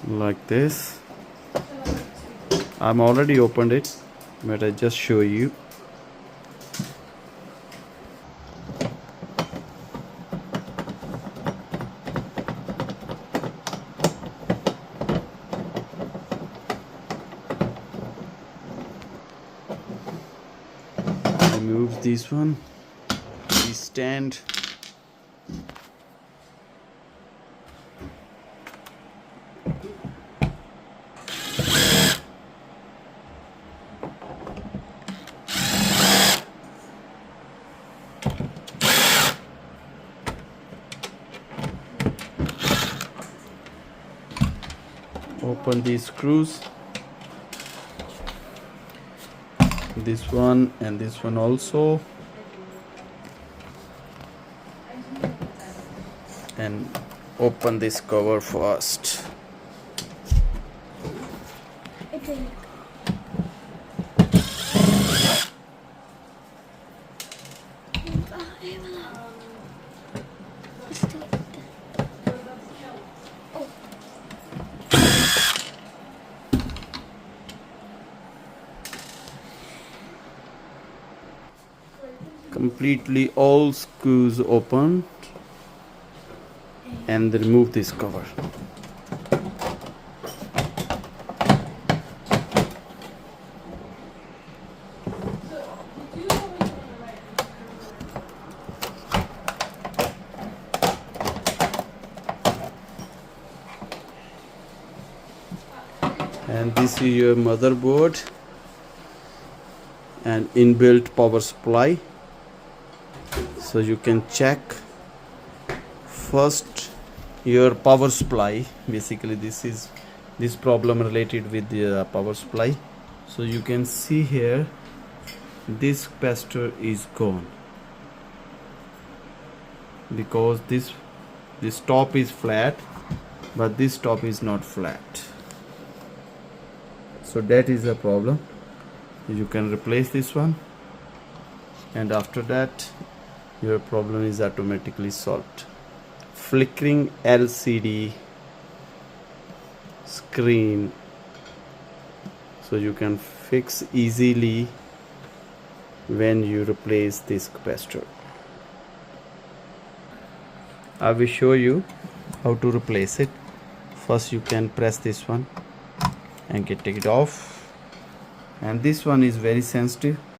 like this. I'm already opened it, but I just show you. Remove this one, the stand. Open these screws, this one and this one also, and open this cover first. Completely all screws open and remove this cover. And this is your motherboard and inbuilt power supply. So you can check first your power supply. Basically this is this problem related with the power supply. So you can see here this capacitor is gone because this top is flat, but this top is not flat. So that is a problem. You can replace this one, and after that your problem is automatically solved. Flickering LCD screen, so you can fix easily when you replace this capacitor. I will show you how to replace it. First you can press this one and take it off, and this one is very sensitive.